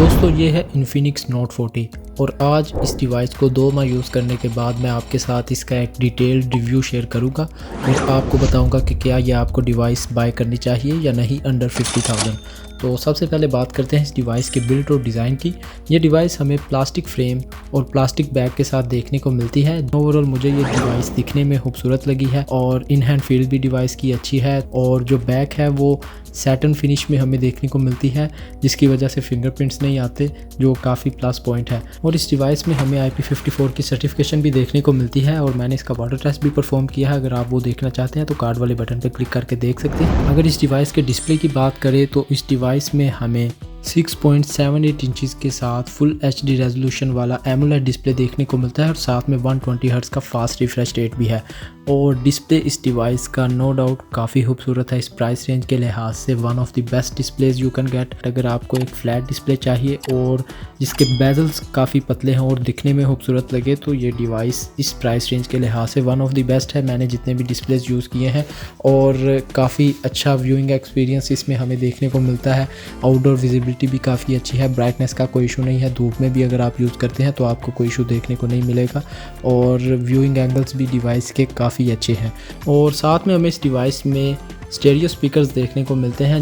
दोस्तों ये है Infinix Note 40 और आज इस डिवाइस को 2 माह यूज़ करने के बाद मैं आपके साथ इसका एक डिटेल्ड रिव्यू शेयर करूंगा और आपको बताऊंगा कि क्या ये आपको डिवाइस बाय करनी चाहिए या नहीं अंडर 50,000। तो सबसे पहले बात करते हैं इस डिवाइस के बिल्ड और डिज़ाइन की। ये डिवाइस हमें प्लास्टिक फ्रेम और प्लास्टिक बैग के साथ देखने को मिलती है। ओवरऑल मुझे ये डिवाइस दिखने में खूबसूरत लगी है और इन हैंड फील भी डिवाइस की अच्छी है और जो बैग है वो सैटिन फिनिश में हमें देखने को मिलती है, जिसकी वजह से फिंगरप्रिंट्स नहीं आते, जो काफ़ी प्लस पॉइंट है। और इस डिवाइस में हमें IP54 की सर्टिफिकेशन भी देखने को मिलती है और मैंने इसका वाटर टेस्ट भी परफॉर्म किया है। अगर आप वो देखना चाहते हैं तो कार्ड वाले बटन पर क्लिक करके देख सकते हैं। अगर इस डिवाइस के डिस्प्ले की बात करें तो इस डिवाइस में हमें 6.78 इंचज़ के साथ फुल HD रेजोल्यूशन वाला एमोलेड डिस्प्ले देखने को मिलता है और साथ में 120 हर्ट्ज़ का फास्ट रिफ्रेश रेट भी है। और डिस्प्ले इस डिवाइस का नो डाउट काफ़ी खूबसूरत है। इस प्राइस रेंज के लिहाज से one of the best displays you can get. अगर आपको एक फ्लैट डिस्प्ले चाहिए और जिसके बेजल्स काफ़ी पतले हैं और दिखने में खूबसूरत लगे तो ये डिवाइस इस प्राइस रेंज के लिहाज से वन ऑफ द बेस्ट है। मैंने जितने भी डिस्प्लेज यूज़ किए हैं और काफ़ी अच्छा व्यूइंग एक्सपीरियंस इसमें हमें देखने को मिलता है। आउटडोर विजिबिलिटी भी काफ़ी अच्छी है, ब्राइटनेस का कोई इशू नहीं है, धूप में भी अगर आप यूज़ करते हैं तो आपको कोई इशू देखने को नहीं मिलेगा और व्यूइंग एंगल्स भी डिवाइस के काफ़ी अच्छे हैं। और साथ में हमें इस डिवाइस में स्टेरियो स्पीकर्स देखने को मिलते हैं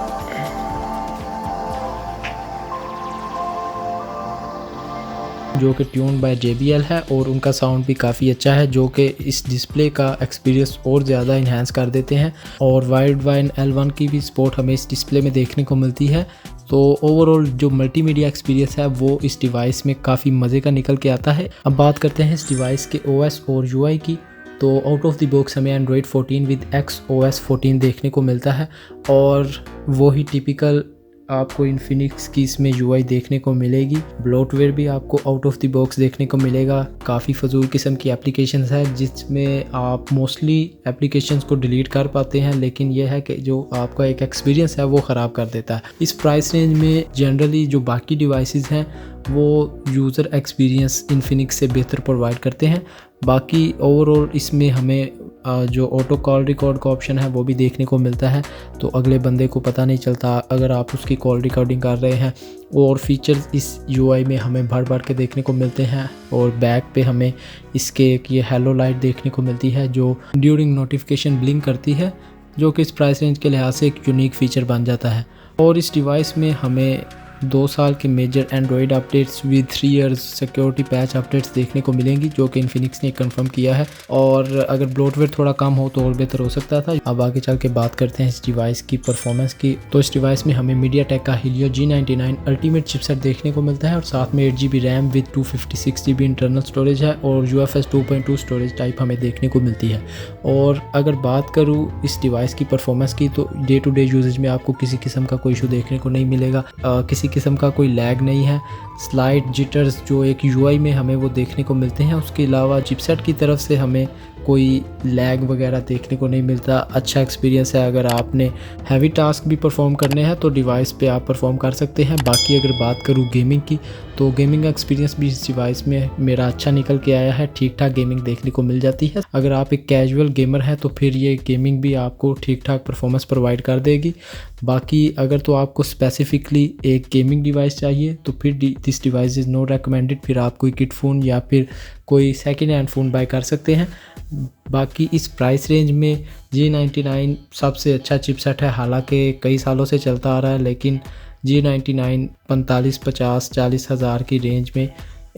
जो कि ट्यून बाय JBL है और उनका साउंड भी काफ़ी अच्छा है, जो कि इस डिस्प्ले का एक्सपीरियंस और ज़्यादा इन्हांस कर देते हैं। और वाइड वाइन L1 की भी सपोर्ट हमें इस डिस्प्ले में देखने को मिलती है। तो ओवरऑल जो मल्टीमीडिया एक्सपीरियंस है वो इस डिवाइस में काफ़ी मज़े का निकल के आता है। अब बात करते हैं इस डिवाइस के OS और UI की। तो आउट ऑफ द बॉक्स हमें Android 14 विद XOS 14 देखने को मिलता है और वही टिपिकल आपको Infinix की इसमें UI देखने को मिलेगी। ब्लोटवेयर भी आपको आउट ऑफ द बॉक्स देखने को मिलेगा। काफ़ी फजूल किस्म की एप्लीकेशंस है जिसमें आप मोस्टली एप्लीकेशंस को डिलीट कर पाते हैं, लेकिन यह है कि जो आपका एक एक्सपीरियंस है वो ख़राब कर देता है। इस प्राइस रेंज में जनरली जो बाकी डिवाइसेस हैं वो यूज़र एक्सपीरियंस Infinix से बेहतर प्रोवाइड करते हैं। बाकी ओवरऑल इसमें हमें जो ऑटो कॉल रिकॉर्ड का ऑप्शन है वो भी देखने को मिलता है, तो अगले बंदे को पता नहीं चलता अगर आप उसकी कॉल रिकॉर्डिंग कर रहे हैं। और फीचर्स इस UI में हमें भर भर के देखने को मिलते हैं और बैक पे हमें इसके एक ये हेलो लाइट देखने को मिलती है जो ड्यूरिंग नोटिफिकेशन ब्लिंक करती है, जो कि इस प्राइस रेंज के लिहाज से एक यूनिक फ़ीचर बन जाता है। और इस डिवाइस में हमें 2 साल के major Android updates with 3 years security patch updates देखने को मिलेंगी, जो कि Infinix ने कंफर्म किया है। और अगर ब्लोटवेयर थोड़ा कम हो तो और बेहतर हो सकता था। अब आगे चल के बात करते हैं इस डिवाइस की परफॉर्मेंस की। तो इस डिवाइस में हमें MediaTek का Helio G99 अल्टीमेट चिपसेट देखने को मिलता है और साथ में 8GB RAM with 256GB internal storage है और UFS 2.2 स्टोरेज टाइप हमें देखने को मिलती है। और अगर बात करूँ इस डिवाइस की परफॉर्मेंस की तो डे टू डे यूजेज में आपको किसी किस्म का कोई इशू देखने को नहीं मिलेगा, किसी किस्म का कोई लैग नहीं है। स्लाइड जिटर्स जो एक UI में हमें वो देखने को मिलते हैं, उसके अलावा चिपसेट की तरफ से हमें कोई लैग वगैरह देखने को नहीं मिलता। अच्छा एक्सपीरियंस है। अगर आपने हैवी टास्क भी परफॉर्म करने हैं तो डिवाइस पे आप परफॉर्म कर सकते हैं। बाकी अगर बात करूँ गेमिंग की तो गेमिंग एक्सपीरियंस भी इस डिवाइस में मेरा अच्छा निकल के आया है, ठीक ठाक गेमिंग देखने को मिल जाती है। अगर आप एक कैजुअल गेमर हैं तो फिर ये गेमिंग भी आपको ठीक ठाक परफॉर्मेंस प्रोवाइड कर देगी। बाकी अगर तो आपको स्पेसिफिकली एक गेमिंग डिवाइस चाहिए तो फिर this device is not recommended, फिर आप कोई किट फ़ोन या फिर कोई सेकेंड हैंड फ़ोन बाय कर सकते हैं। बाकी इस प्राइस रेंज में G99 सबसे अच्छा चिपसेट है, हालांकि कई सालों से चलता आ रहा है, लेकिन G99 45-50-40 हज़ार की रेंज में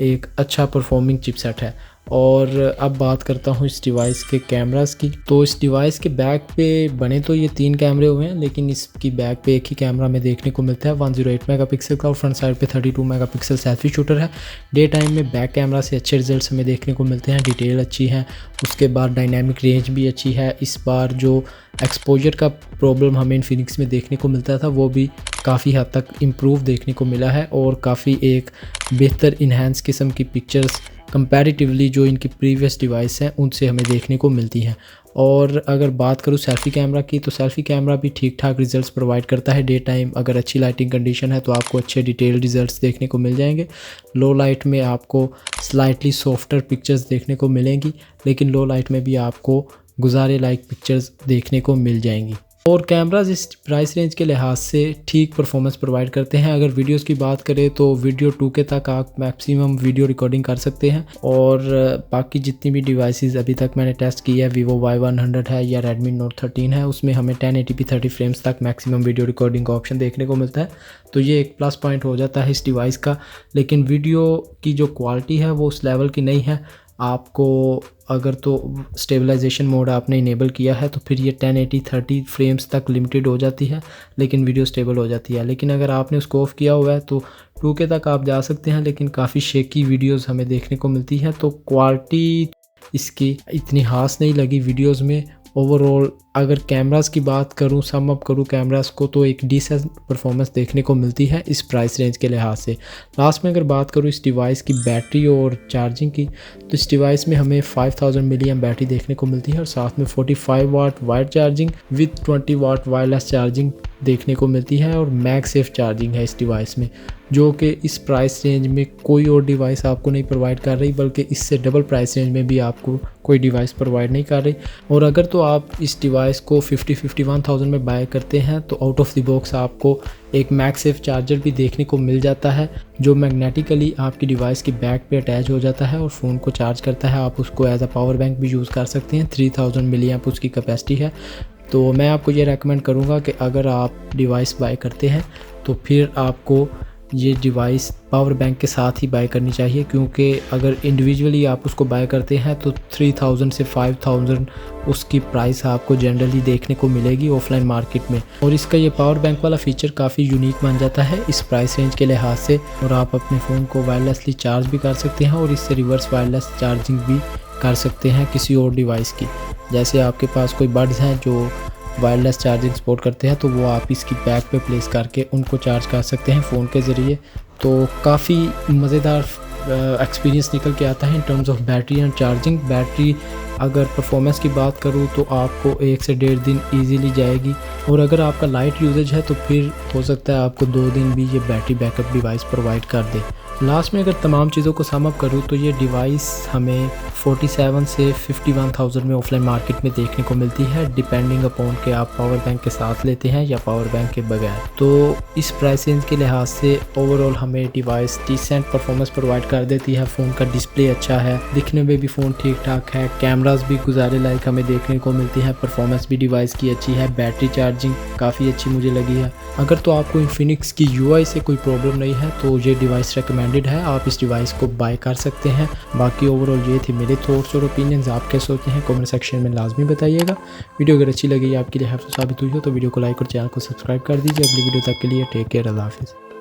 एक अच्छा परफॉर्मिंग चिपसेट है। और अब बात करता हूँ इस डिवाइस के कैमरास की। तो इस डिवाइस के बैक पे बने तो ये 3 कैमरे हुए हैं, लेकिन इसकी बैक पे एक ही कैमरा में देखने को मिलता है 108 मेगापिक्सल का और फ्रंट साइड पे 32 मेगापिक्सल सेल्फी शूटर है। डे टाइम में बैक कैमरा से अच्छे रिजल्ट्स हमें देखने को मिलते हैं, डिटेल अच्छी है, उसके बाद डायनामिक रेंज भी अच्छी है। इस बार जो एक्सपोजर का प्रॉब्लम हमें Infinix में देखने को मिलता था वो भी काफ़ी हद तक इम्प्रूव देखने को मिला है और काफ़ी एक बेहतर इन्हांस किस्म की पिक्चर्स कंपैरेटिवली जो इनकी प्रीवियस डिवाइस हैं उनसे हमें देखने को मिलती हैं। और अगर बात करूँ सेल्फ़ी कैमरा की तो सेल्फ़ी कैमरा भी ठीक ठाक रिजल्ट्स प्रोवाइड करता है। डे टाइम अगर अच्छी लाइटिंग कंडीशन है तो आपको अच्छे डिटेल रिजल्ट्स देखने को मिल जाएंगे। लो लाइट में आपको स्लाइटली सॉफ्टर पिक्चर्स देखने को मिलेंगी, लेकिन लो लाइट में भी आपको गुजारे लाइक पिक्चर्स देखने को मिल जाएंगी। और कैमराज इस प्राइस रेंज के लिहाज से ठीक परफॉर्मेंस प्रोवाइड करते हैं। अगर वीडियोस की बात करें तो वीडियो 2K तक आप मैक्सिमम वीडियो रिकॉर्डिंग कर सकते हैं। और बाकी जितनी भी डिवाइसेस अभी तक मैंने टेस्ट की है, Vivo Y100 है या Redmi Note 13 है, उसमें हमें 1080p 30 फ्रेम्स तक मैक्सिमम वीडियो रिकॉर्डिंग का ऑप्शन देखने को मिलता है। तो ये एक प्लस पॉइंट हो जाता है इस डिवाइस का। लेकिन वीडियो की जो क्वालिटी है वो उस लेवल की नहीं है। आपको अगर तो स्टेबलाइजेशन मोड आपने इनेबल किया है तो फिर ये 1080 30 फ्रेम्स तक लिमिटेड हो जाती है, लेकिन वीडियो स्टेबल हो जाती है। लेकिन अगर आपने उसको ऑफ़ किया हुआ है तो 2K तक आप जा सकते हैं, लेकिन काफ़ी शेकी वीडियोस हमें देखने को मिलती है। तो क्वालिटी इसकी इतनी खास नहीं लगी वीडियोस में। ओवरऑल अगर कैमरास की बात करूं, सम अप करूं कैमरास को, तो एक डिसेंट परफॉर्मेंस देखने को मिलती है इस प्राइस रेंज के लिहाज से। लास्ट में अगर बात करूं इस डिवाइस की बैटरी और चार्जिंग की, तो इस डिवाइस में हमें 5000 mAh बैटरी देखने को मिलती है और साथ में 45 watt wired charging with 20 watt wireless charging देखने को मिलती है। और मैगसेफ चार्जिंग है इस डिवाइस में, जो कि इस प्राइस रेंज में कोई और डिवाइस आपको नहीं प्रोवाइड कर रही, बल्कि इससे डबल प्राइस रेंज में भी आपको कोई डिवाइस प्रोवाइड नहीं कर रही। और अगर तो आप इस डिवाइस को 51,000 में बाय करते हैं तो आउट ऑफ द बॉक्स आपको एक मैगसेफ चार्जर भी देखने को मिल जाता है, जो मैग्नेटिकली आपकी डिवाइस की बैक पे अटैच हो जाता है और फ़ोन को चार्ज करता है। आप उसको एज अ पावर बैंक भी यूज़ कर सकते हैं। 3000 mAh उसकी कैपेसिटी है। तो मैं आपको ये रेकमेंड करूँगा कि अगर आप डिवाइस बाय करते हैं तो फिर आपको ये डिवाइस पावर बैंक के साथ ही बाय करनी चाहिए, क्योंकि अगर इंडिविजुअली आप उसको बाय करते हैं तो 3000 से 5000 उसकी प्राइस आपको जनरली देखने को मिलेगी ऑफलाइन मार्केट में। और इसका ये पावर बैंक वाला फ़ीचर काफ़ी यूनिक बन जाता है इस प्राइस रेंज के लिहाज से। और आप अपने फ़ोन को वायरलेसली चार्ज भी कर सकते हैं और इससे रिवर्स वायरलेस चार्जिंग भी कर सकते हैं किसी और डिवाइस की। जैसे आपके पास कोई बड्स हैं जो वायरलेस चार्जिंग सपोर्ट करते हैं, तो वो आप इसकी बैक पे प्लेस करके उनको चार्ज कर सकते हैं फ़ोन के ज़रिए। तो काफ़ी मज़ेदार एक्सपीरियंस निकल के आता है in terms of battery and charging. Battery अगर परफॉर्मेंस की बात करूँ तो आपको 1 से 1.5 दिन ईजीली जाएगी, और अगर आपका लाइट यूजेज है तो फिर हो सकता है आपको 2 दिन भी ये बैटरी बैकअप डिवाइस प्रोवाइड कर दे। लास्ट में अगर तमाम चीज़ों को सम अप करूँ तो ये डिवाइस हमें 47 से 51,000 में ऑफलाइन मार्केट में देखने को मिलती है, डिपेंडिंग अपॉन कि आप पावर बैंक के साथ लेते हैं या पावर बैंक के बगैर। तो इस प्राइस रेंज के लिहाज से ओवरऑल हमें डिवाइस डिसेंट परफॉर्मेंस प्रोवाइड कर देती है। फ़ोन का डिस्प्ले अच्छा है, दिखने में भी फ़ोन ठीक ठाक है, कैमरास भी गुजारे लायक हमें देखने को मिलती है, परफॉर्मेंस भी डिवाइस की अच्छी है, बैटरी चार्जिंग काफ़ी अच्छी मुझे लगी है। अगर तो आपको इन्फिनिक्स की UI से कोई प्रॉब्लम नहीं है तो ये डिवाइस रिकमेंडेड है, आप इस डिवाइस को बाय कर सकते हैं। बाकी ओवरऑल ये थे मेरे थॉट्स और ओपिनियंस। आप क्या सोचते हैं कमेंट सेक्शन में लाजमी बताइएगा। वीडियो अगर अच्छी लगी, आपके लिए हेल्पफुल साबित हुई हो तो वीडियो को लाइक और चैनल को सब्सक्राइब कर दीजिए। अगली वीडियो तक के लिए टेक केयर, अल्लाह हाफिज़।